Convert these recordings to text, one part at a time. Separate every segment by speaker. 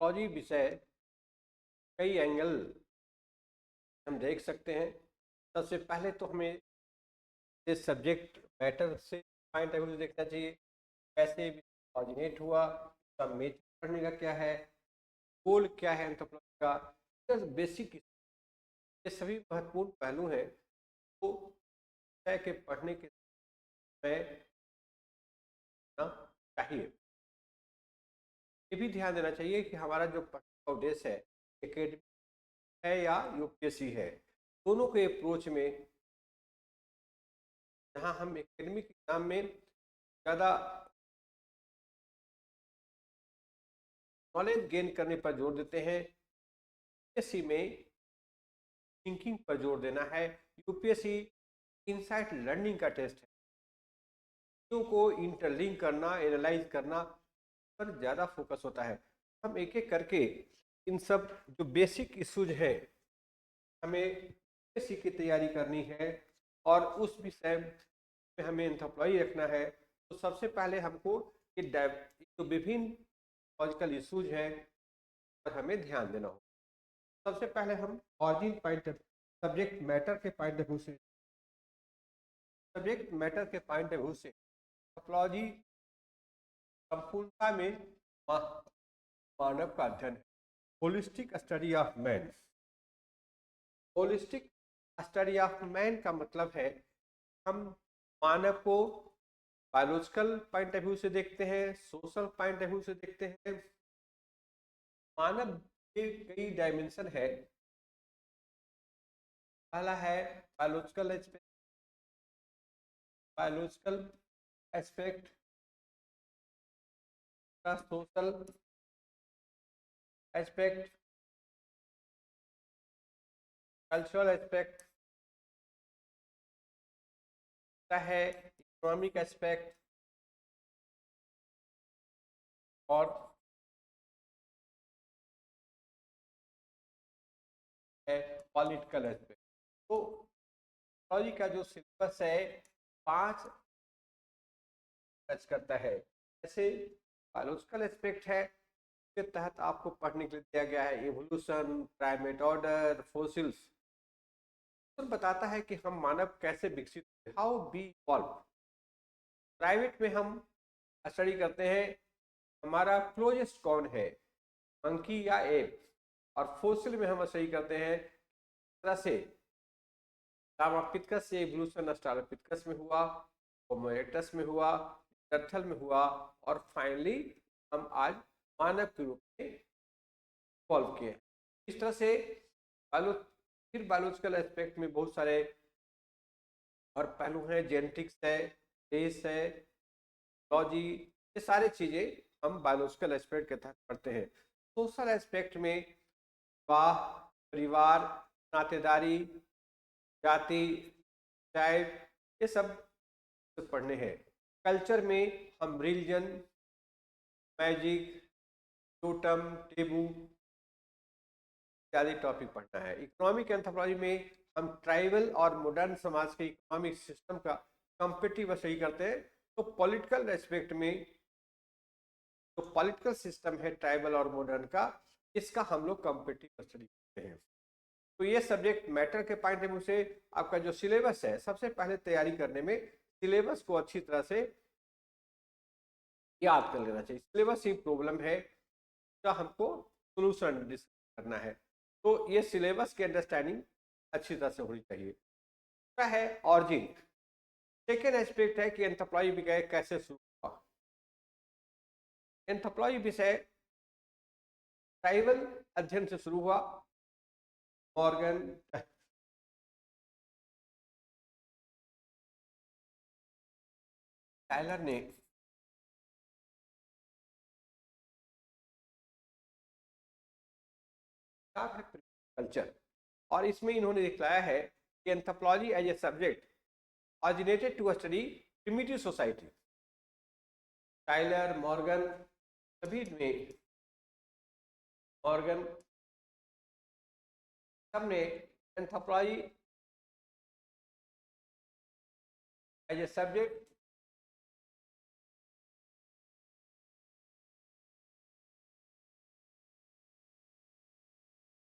Speaker 1: Anthropology विषय कई angle हम देख सकते हैं। सबसे पहले तो हमें इस सब्जेक्ट मैटर से पॉइंट ऑफ व्यू देखना चाहिए, कैसे ऑरिजिनेट हुआ, इसका मेजर पढ़ने का क्या है, गोल क्या है एंथ्रोपोलॉजी का, बेसिक, ये सभी महत्वपूर्ण पहलू हैं तो विषय के पढ़ने के समय चाहिए। ये भी ध्यान देना चाहिए कि हमारा जो पढ़ने का उद्देश्य है एकेडमिक है या यूपीएससी है, दोनों के अप्रोच में जहाँ हम एकेडमिक एग्जाम में ज़्यादा नॉलेज गेन करने पर जोर देते हैं, यूपीएससी में थिंकिंग पर जोर देना है। यूपीएससी इनसाइट लर्निंग का टेस्ट है, चीज़ों को इंटरलिंक करना, एनालाइज करना पर ज़्यादा फोकस होता है। हम एक एक करके इन सब जो बेसिक इश्यूज हैं, हमें यूपीएससी की तैयारी करनी है और उस विषय में हमें एंथ्रोपोलॉजी रखना है, तो सबसे पहले हमको ये जो विभिन्न लॉजिकल इश्यूज हैं पर हमें ध्यान देना होगा। सबसे पहले हम ऑरिजिन पॉइंट, सब्जेक्ट मैटर के पॉइंट ऑफ व्यू से, सब्जेक्ट मैटर के पॉइंट ऑफ व्यू से एंथ्रोपोलॉजी संपूर्णता में मानव का अध्ययन है। Holistic study of man. Holistic study of man का मतलब है हम मानव को बायोलॉजिकल पॉइंट ऑफ व्यू से देखते हैं, सोशल पॉइंट ऑफ व्यू से देखते हैं। मानव के कई डायमेंशन है। पहला है बायोलॉजिकल एस्पेक्ट, बायोलॉजिकल एस्पेक्ट का सोशल एस्पेक्ट, कल्चरल एस्पेक्ट है, इकोनॉमिक एस्पेक्ट और है पॉलिटिकल एस्पेक्ट। तो एंथ्रोपोलॉजी का जो सिलेबस है 5 टच करता है। जैसे बायोलॉजिकल एस्पेक्ट है, के तहत आपको पढ़ने के लिए दिया गया है इवोल्यूशन, प्राइमेट ऑर्डर, फोसिल्स, तो बताता है कि हम मानव कैसे विकसित, हाउ बी इवॉल्व। प्राइवेट में हम स्टडी करते हैं हमारा क्लोजेस्ट कौन है, मंकी या एप, और फोसिल में हम स्टडी करते हैं तरह से लामापिथेकस से इवोल्यूशन स्ट्रालोपिथेकस में हुआ, होमो इरेक्टस में हुआ, टर्टल में हुआ, और फाइनली हम आज मानव के रूप में इवॉल्व किए। इस तरह से फिर बायोलॉजिकल एस्पेक्ट में बहुत सारे और पहलू हैं, जेनेटिक्स है, रेस है, लॉजी, ये सारी चीज़ें हम बायोलॉजिकल एस्पेक्ट के तहत पढ़ते हैं। सोशल एस्पेक्ट में विवाह, परिवार, नातेदारी, जाति, टाइप, ये सब पढ़ने हैं। कल्चर में हम रिलीजन, मैजिक, टोटम, टेबू इत्यादि टॉपिक पढ़ना है। इकोनॉमिक एंथ्रोपोलॉजी में हम ट्राइबल और मॉडर्न समाज के इकोनॉमिक सिस्टम का कॉम्पिटिटिव स्टडी करते हैं। तो पॉलिटिकल एस्पेक्ट में जो पॉलिटिकल सिस्टम है ट्राइबल और मॉडर्न का, इसका हम लोग कॉम्पिटिटिव स्टडी करते हैं। तो ये सब्जेक्ट मैटर के पॉइंट ऑफ व्यू से आपका जो सिलेबस है, सबसे पहले तैयारी करने में सिलेबस को अच्छी तरह से याद कर लेना चाहिए। सिलेबस ही प्रॉब्लम है, का हमको सोल्यूशन डिस्कस करना है, तो ये सिलेबस की अंडरस्टैंडिंग अच्छी तरह से होनी चाहिए। क्या है ऑरिजिन। सेकेंड एस्पेक्ट है कि एंथ्रोपोलॉजी विषय कैसे शुरू हुआ। एंथ्रोपोलॉजी विषय ट्राइबल अध्ययन से शुरू हुआ। मॉर्गन टायलर ने कल्चर, और इसमें इन्होंने दिखलाया है कि anthropology as a subject originated to study primitive society. Tylor, Morgan, सभी ने, मॉर्गन सबने anthropology as a subject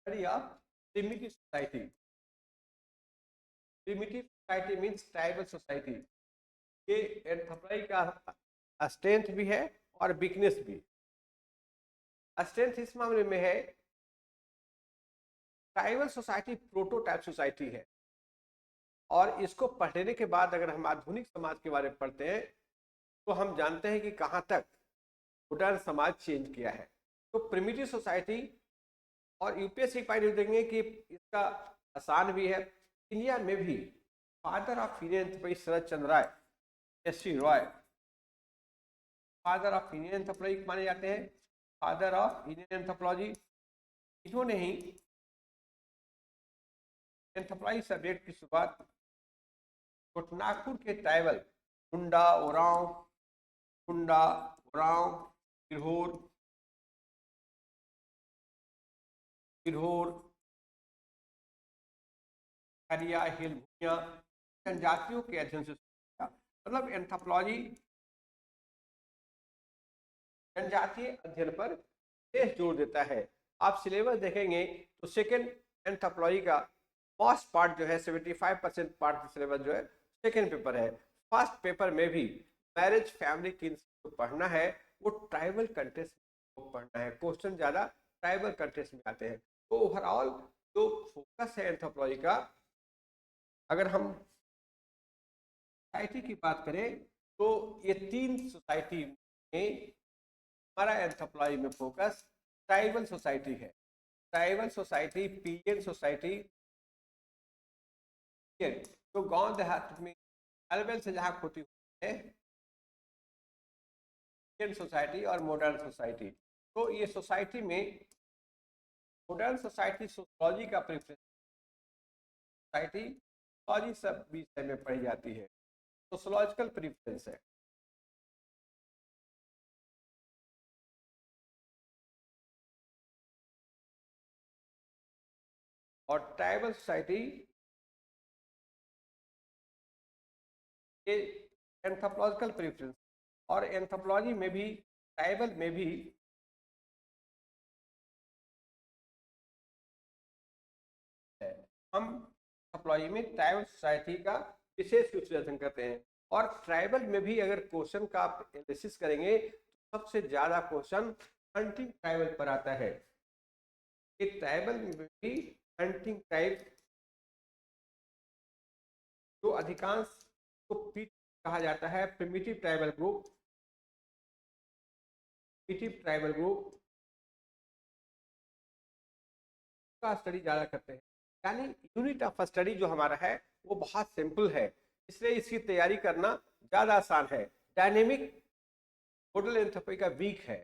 Speaker 1: study of primitive society. Primitive society means tribal society. ये एंथ्रोपोलॉजी का स्ट्रेंथ भी है और वीकनेस भी। स्ट्रेंथ इस मामले में है, ट्राइबल सोसाइटी प्रोटोटाइप सोसाइटी है, और इसको पढ़ने के बाद अगर हम आधुनिक समाज के बारे में पढ़ते हैं तो हम जानते हैं कि कहाँ तक मॉडर्न समाज चेंज किया है। तो प्रिमिटिव सोसाइटी, और यूपीएससी पाई देंगे कि इसका आसान भी है। इंडिया में भी father of Indian anthropology Sharad Chandra Rai, S C. Roy father of Indian anthropology माने जाते हैं, फादर ऑफ इंडियन एंथ्रोपोलॉजी। इन्होंने ही एंथ्रोपोलॉजी सब्जेक्ट की शुरुआत छोटनागपुर के ट्राइबल मुंडा, ओरांव, कुंडा, ओरांव, किरहोर, खरिया, हिल, भूमिया जनजातियों के अध्ययन से किया। मतलब एंथ्रोपोलॉजी जनजातीय अध्ययन पर विशेष जोर देता है। आप सिलेबस देखेंगे तो सेकेंड एंथ्रोपोलॉजी का फर्स्ट पार्ट जो है 75% पार्ट सिलेबस जो है सेकेंड पेपर है। फर्स्ट पेपर में भी मैरिज, फैमिली, किन पढ़ना है, वो ट्राइबल कंट्रीज को पढ़ना है। क्वेश्चन ज्यादा ट्राइबल कंट्रीज में आते हैं। तो ओवरऑल जो फोकस है एंथ्रोपोलॉजी का, अगर हम सोसाइटी की बात करें तो ये 3 सोसाइटी में हमारा एंथ्रोपोलॉजी में फोकस ट्राइबल सोसाइटी है। ट्राइबल सोसाइटी, पीएन सोसाइटी, तो गांव देहात में अलबेल से जहाँ होती है पीएन सोसाइटी और मॉडर्न सोसाइटी। तो ये सोसाइटी में मॉडर्न सोसाइटी सोशियोलॉजी का प्रेफरेंस, सोसाइटी सोशियोलॉजी सब विषय में पढ़ी जाती है, सोशियोलॉजिकल प्रेफरेंस है। और ट्राइबल सोसाइटी एंथ्रोपोलॉजिकल प्रेफरेंस, और एंथ्रोपोलॉजी में भी ट्राइबल में भी हम एंथ्रोपोलॉजी में ट्राइबल सोसाइटी का विशेष रूप से अध्ययन करते हैं। और ट्राइबल में भी अगर क्वेश्चन का आप एनालिसिस करेंगे तो सबसे ज्यादा क्वेश्चन हंटिंग ट्राइबल पर आता है। कि ट्राइबल में भी हंटिंग ट्राइब जो अधिकांश को कहा जाता है, primitive tribal group, primitive tribal group का स्टडी ज्यादा करते हैं। यानी यूनिट ऑफ स्टडी जो हमारा है वो बहुत सिंपल है, इसलिए इसकी तैयारी करना ज्यादा आसान है। डायनेमिक मॉडल एंथ्रोपोलॉजी का वीक है,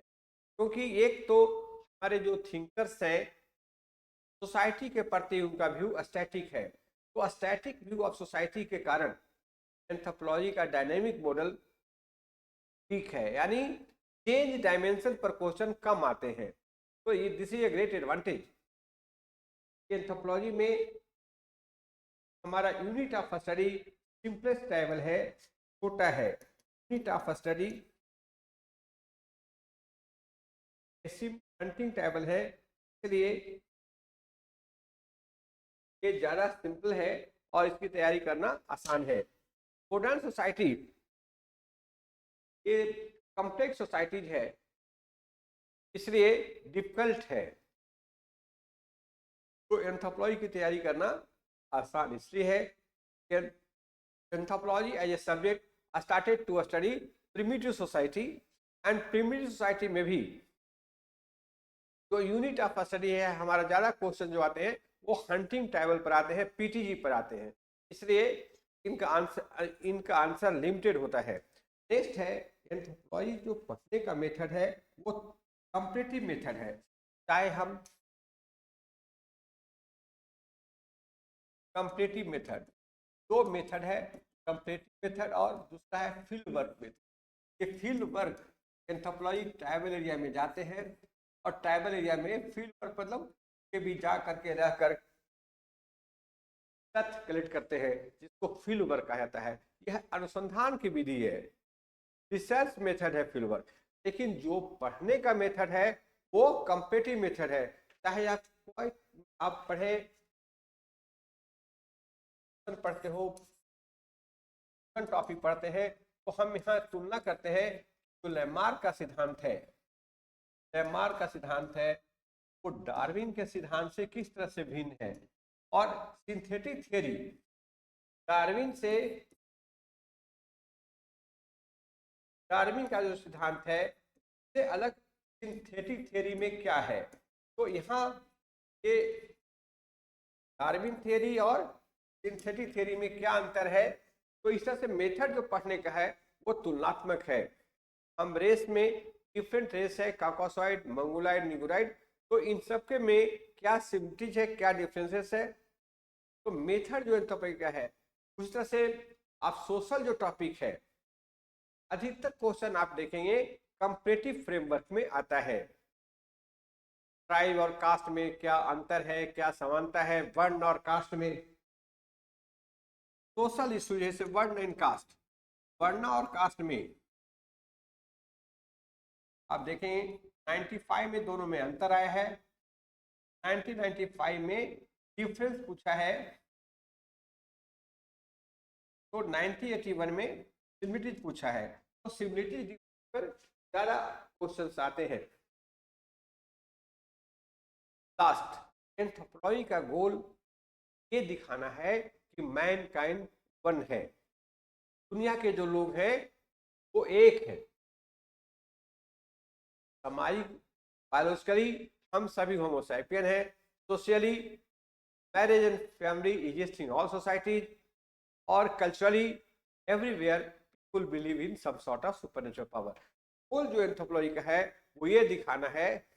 Speaker 1: क्योंकि एक तो हमारे जो थिंकर्स हैं सोसाइटी के प्रति उनका व्यू स्टैटिक है। तो स्टैटिक व्यू ऑफ सोसाइटी के कारण एंथ्रोपोलॉजी का डायनेमिक मॉडल वीक है, यानी चेंज डायमेंशन पर क्वेश्चन कम आते हैं। तो ये this is a great advantage. Anthropology में हमारा unit of study simplest tribal है, छोटा है। Unit of study hunting tribal है, इसलिए ये ज्यादा सिंपल है और इसकी तैयारी करना आसान है। मॉडर्न सोसाइटी ये कॉम्प्लेक्स सोसाइटीज है, इसलिए डिफिकल्ट है। तो एंथ्रोपोलॉजी की तैयारी करना आसान इसलिए है कि anthropology as a subject started to study primitive society, and primitive society में भी जो यूनिट ऑफ स्टडी है हमारा ज्यादा क्वेश्चन जो आते हैं वो हंटिंग ट्राइबल पर आते हैं, पीटीजी पर आते हैं, इसलिए इनका आंसर लिमिटेड होता है। नेक्स्ट है एंथ्रोपोलॉजी जो पढ़ने का मेथड है वो कंपैरेटिव मेथड है। चाहे हम कंपैरेटिव मेथड, दो मेथड है, कंपैरेटिव मेथड और दूसरा है फील्ड वर्क मेथड। ये field work anthropology tribal area में जाते हैं और ट्राइबल एरिया में फील्ड वर्क मतलब के भी जा करके रह कर तथ्य कलेक्ट करते हैं, जिसको फील्ड वर्क कहा जाता है। यह अनुसंधान की विधि है, रिसर्च मेथड है फील्ड वर्क। लेकिन जो पढ़ने का मेथड है वो कंपैरेटिव मेथड है। चाहे आप कोई आप पढ़ते हो, टॉपिक पढ़ते हैं, तो हम यहाँ तुलना करते हैं। जो लैमार्क का सिद्धांत है, लैमार्क का सिद्धांत है, वो डार्विन के सिद्धांत से किस तरह से भिन्न है। और सिंथेटिक थ्योरी डार्विन का जो सिद्धांत है से अलग सिंथेटिक थ्योरी में क्या है। तो यहाँ ये डार्विन थ्योरी और सिंथेटिक थ्योरी में क्या अंतर है। तो इस तरह से मेथड जो पढ़ने का है वो तुलनात्मक है। हम रेस में डिफरेंट रेस है, कॉकसॉइड, मंगोलाइड, निगोराइड, तो इन सबके में क्या सिमिलरिटीज है, क्या डिफरेंसेस है। तो मेथड जो एंथ्रोपोलॉजी का है, उस तरह से आप सोशल जो टॉपिक है, अधिकतर क्वेश्चन आप देखेंगे कंपैरेटिव फ्रेमवर्क में आता है। ट्राइब और कास्ट में क्या अंतर है, क्या समानता है वर्ण और कास्ट में। सोशल इश्यू जैसे वर्ण एंड कास्ट, वर्ण और कास्ट में आप देखें 95 में दोनों में अंतर आया है। 1995 में डिफरेंस पूछा है, तो 1981 में सिमिलरिटीज पूछा है। तो सिमिलरिटीज पर ज्यादा क्वेश्चंस आते हैं। लास्ट, एंथ्रोपोलॉजी का गोल ये दिखाना है कि मैनकाइंड वन है, दुनिया के जो लोग हैं वो एक है। हमारी बायोलॉजिकली हम सभी होमोसैपियन हैं। Socially marriage and family exist in all societies, और culturally everywhere people believe in some sort of supernatural power. Goal जो एंथ्रोपोलॉजी का है वो ये दिखाना है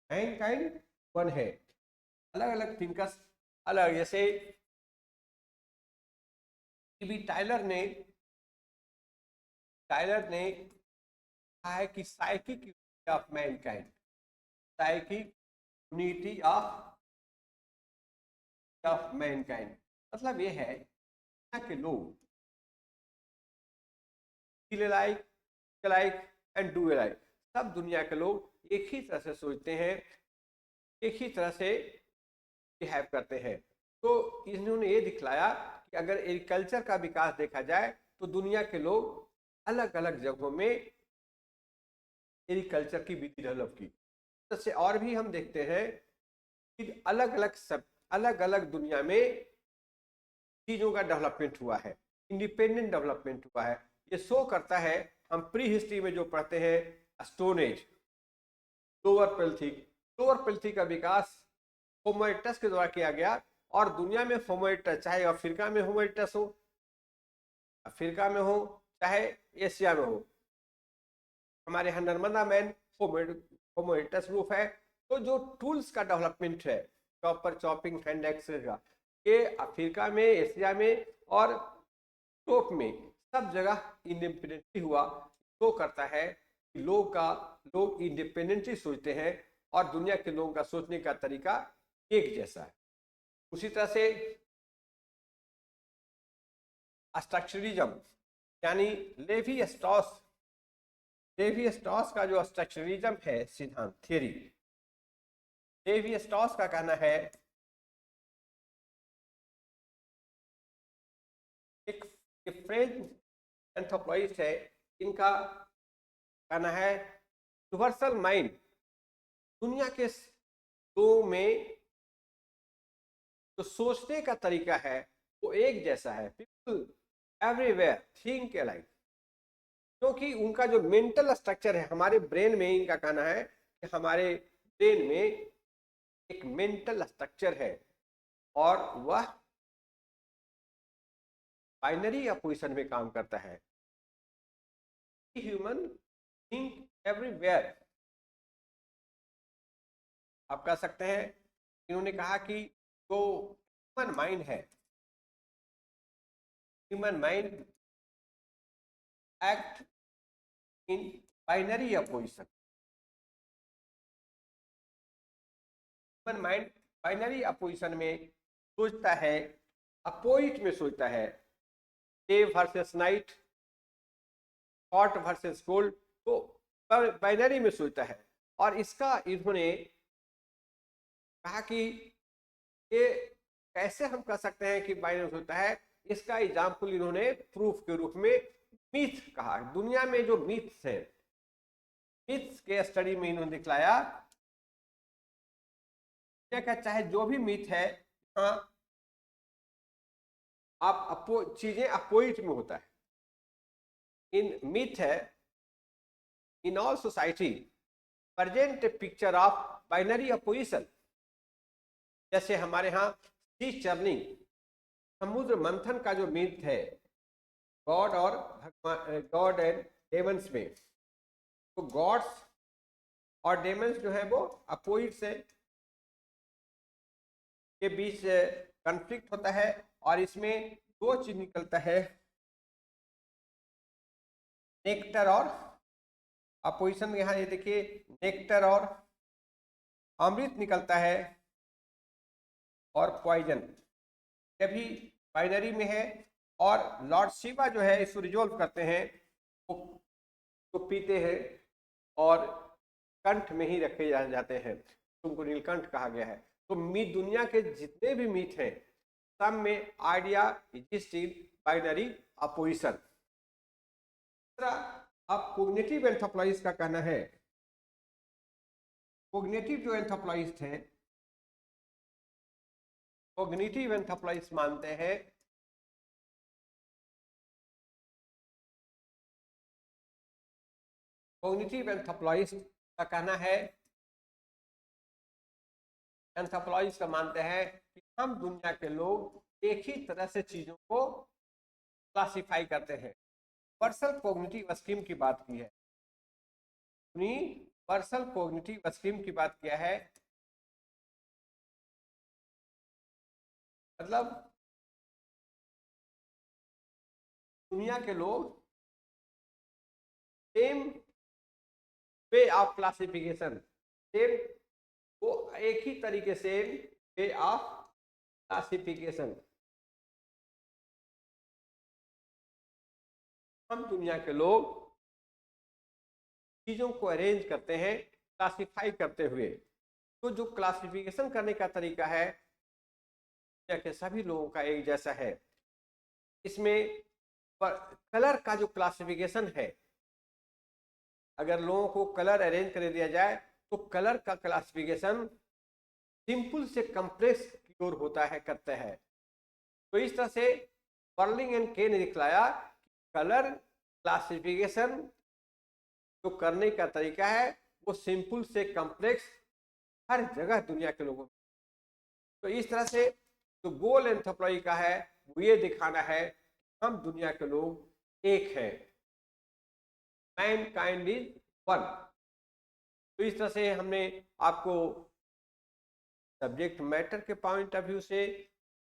Speaker 1: मैनकाइंड वन है। अलग अलग थिंकर्स अलग, जैसे टाइलर ने कहा है कि psychic unity of Mankind, psychic unity of Mankind मतलब ये है कि लोग लाइक एंड डू लाइक, सब दुनिया के लोग एक ही तरह से सोचते हैं, एक ही तरह से बिहेव करते हैं। तो इन्होंने ये दिखलाया कि अगर एग्रीकल्चर का विकास देखा जाए तो दुनिया के लोग अलग अलग जगहों में एग्रीकल्चर की विधि डेवलप की। तो और भी हम देखते हैं कि अलग अलग दुनिया में चीजों का डेवलपमेंट हुआ है, इंडिपेंडेंट डेवलपमेंट हुआ है। ये शो करता है, हम प्री हिस्ट्री में जो पढ़ते हैं स्टोन एज, लोअर पेल्थिक का विकास होमो इरेक्टस के द्वारा किया गया। और दुनिया में होमो इरेक्टस, चाहे अफ्रीका में होमो इरेक्टस हो, चाहे एशिया में हो, हमारे यहाँ नर्मदा मैन होमो इरेक्टस ग्रुप है। तो जो टूल्स का डेवलपमेंट है, चॉपर, चॉपिंग, हैंड एक्सेस का, ये अफ्रीका में, एशिया में और यूरोप में सब जगह इंडिपेंडेंटली हुआ। तो करता है कि लोग इंडिपेंडेंटली सोचते हैं और दुनिया के लोगों का सोचने का तरीका एक जैसा है। उसी तरह से स्ट्रक्चरलिज्म यानी लेवी स्ट्रॉस का जो स्ट्रक्चरलिज्म है सिद्धांत थियरी, लेवी स्ट्रॉस का कहना है, एक फ्रेंच एंथ्रोपोलॉजिस्ट है, इनका कहना है यूनिवर्सल माइंड दुनिया के लोगों में जो सोचने का तरीका है वो एक जैसा है। पीपल एवरीवेयर थिंक अलाइक, क्योंकि उनका जो मेंटल स्ट्रक्चर है हमारे ब्रेन में, इनका कहना है कि हमारे ब्रेन में एक मेंटल स्ट्रक्चर है और वह बाइनरी अपोजिशन में काम करता है। ह्यूमन थिंक एवरीवेयर, आप कह सकते हैं, इन्होंने कहा कि जो ह्यूमन माइंड है, human mind act in binary opposition. Human mind binary opposition में सोचता है, अपोजिट में सोचता है, day versus night, hot versus cold, तो बाइनरी में सोचता है। और इसका इन्होंने कहा कि ये कैसे हम कह सकते हैं कि बाइनरी होता है। इसका एग्जाम्पल इन्होंने प्रूफ के रूप में मिथ कहा। दुनिया में जो मिथ्स है, मिथ्स के स्टडी में इन्होंने दिखलाया क्या चाहे जो भी मिथ है, हाँ आप चीजें अपोजिट में होता है। इन मिथ है in all society present A picture of binary opposition. जैसे हमारे यहाँ सी चर्निंग, समुद्र मंथन का जो मिथ है गॉड और भगवान, गॉड एंड डेमंस में, तो गॉड्स और डेमंस जो है वो अपोजिट से के बीच कॉन्फ्लिक्ट होता है और इसमें दो चीज निकलता है, नेक्टर और अपोजिशन। यहाँ ये देखिए नेक्टर और अमृत निकलता है और पॉइजन, कभी बाइनरी में है। और लॉर्ड शिवा जो है इसको रिजोल्व करते हैं, वो तो पीते हैं और कंठ में ही रखे जाते हैं, तुमको नीलकंठ कहा गया है। तो मीट दुनिया के जितने भी मीट हैं सब में idea exist in binary opposition. अब कोग्निटिव एंथ्रोपोलॉजिस्ट का कहना है, कोग्निटिव जो एंथ्रोपोलॉजिस्ट हैं, कोग्निटिव एंथ्रोपोलॉजिस्ट मानते हैं कोग्निटिव एंथ्रोपोलॉजिस्ट का कहना है, एंथ्रोपोलॉजिस्ट का मानते हैं कि हम दुनिया के लोग एक ही तरह से चीजों को क्लासिफाई करते हैं। यूनिवर्सल कोग्निटिव स्कीम की बात की है, यूनिवर्सल कोग्निटिव स्कीम की बात किया है, मतलब दुनिया के लोग same way of classification, same वो एक ही तरीके से वे ऑफ क्लासिफिकेशन, हम दुनिया के लोग चीजों को अरेंज करते हैं क्लासिफाई करते हुए। तो जो क्लासिफिकेशन करने का तरीका है दुनिया के सभी लोगों का एक जैसा है। इसमें कलर का जो क्लासिफिकेशन है, अगर लोगों को कलर अरेंज कर दिया जाए तो कलर का क्लासिफिकेशन सिंपल से कॉम्प्लेक्स की ओर होता है, करते हैं। तो इस तरह से बर्लिंग एंड के ने दिखलाया कलर क्लासिफिकेशन जो करने का तरीका है वो सिंपल से कॉम्प्लेक्स हर जगह दुनिया के लोगों में। तो इस तरह से जो गोल एंथ्रोपोलॉजी का है वो ये दिखाना है हम दुनिया के लोग एक हैं, मैनकाइंड इज वन। तो इस तरह से हमने आपको सब्जेक्ट मैटर के पॉइंट ऑफ व्यू से,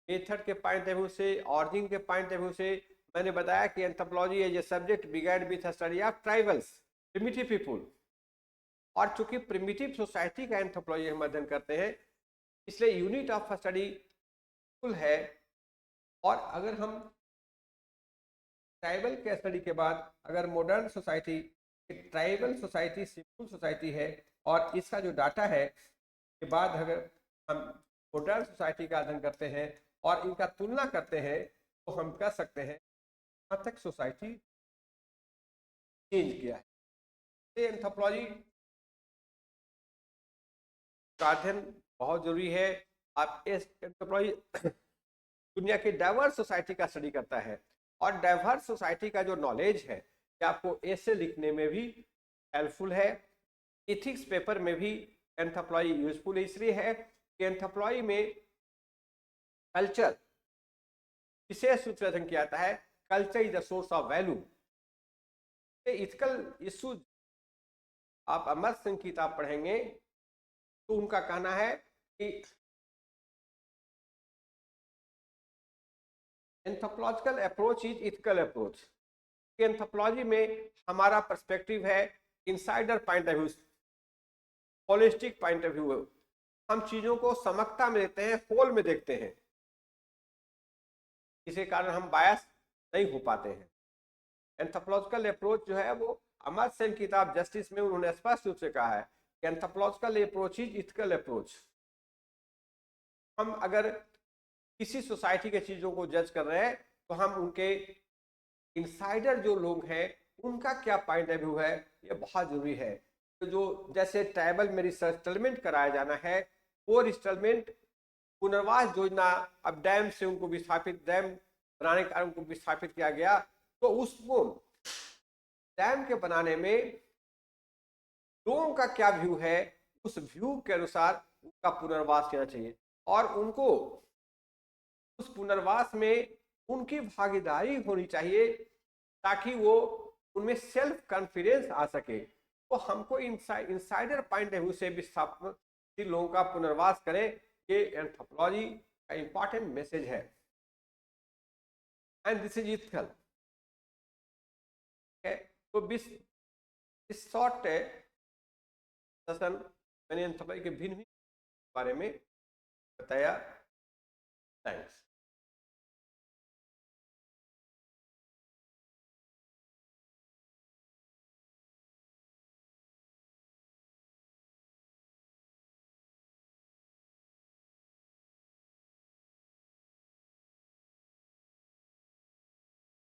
Speaker 1: मेथड के पॉइंट ऑफ व्यू से, ऑरिजिन के पॉइंट ऑफ व्यू से मैंने बताया कि anthropology as a subject began with study of tribals, primitive people. और चूंकि प्रिमिटिव सोसाइटी का एंथ्रोपोलॉजी हम अध्ययन करते हैं इसलिए यूनिट ऑफ स्टडी फुल है। और अगर हम ट्राइबल के स्टडी के बाद अगर modern society, tribal society simple society है और इसका जो डाटा है के बाद अगर हम मॉडर्न सोसाइटी का अध्ययन करते हैं और इनका तुलना करते हैं तो हम कह सकते हैं कहाँ तक सोसाइटी चेंज किया है। एंथ्रोपोलॉजी का अध्ययन बहुत जरूरी है। आप इस एंथ्रोपोलॉजी दुनिया की डाइवर्स सोसाइटी का स्टडी करता है और डाइवर्स सोसाइटी का जो नॉलेज है कि आपको ऐसे लिखने में भी हेल्पफुल है। इथिक्स पेपर में भी एंथ्रोपोलॉजी यूजफुल इसलिए है कि एंथ्रोपोलॉजी में कल्चर विशेष रूप से अध्ययन किया जाता है। Culture is the source of value. Ethical issues आप अमर सिंह की किताब पढ़ेंगे तो उनका कहना है कि anthropological approach is ethical approach. Anthropology में हमारा पर्सपेक्टिव है insider point of view, holistic point of view. हम चीजों को समग्रता में देखते हैं, होल में देखते हैं, इसी कारण हम बायस नहीं हो पाते हैं। एंथ्रोपोलॉजिकल अप्रोच जो है वो अमर सेन की किताब जस्टिस में उन्होंने स्पष्ट रूप से कहा है कि anthropological approach is ethical approach. हम अगर किसी सोसाइटी के चीजों को जज कर रहे हैं तो हम उनके इनसाइडर जो लोग हैं उनका क्या पॉइंट ऑफ व्यू है, ये बहुत जरूरी है। तो जो जैसे ट्राइबल में रिसेटलमेंट कराया जाना है, वो रिसेटलमेंट पुनर्वास योजना, अब डैम से उनको विस्थापित, डैम बनाने के कारण उनको विस्थापित किया गया, तो उसको डैम के बनाने में लोगों का क्या व्यू है, उस व्यू के अनुसार उनका पुनर्वास किया चाहिए और उनको उस पुनर्वास में उनकी भागीदारी होनी चाहिए ताकि वो उनमें सेल्फ कॉन्फिडेंस आ सके। तो हमको इनसाइडर पॉइंट ऑफ व्यू से विस्थापित लोगों का पुनर्वास करें, ये एंथ्रोपोलॉजी का इंपॉर्टेंट मैसेज है। And this is ethical. तो इस शॉर्ट सेशन मैंने एंथ्रोपोलॉजी के भिन्न बारे में बताया।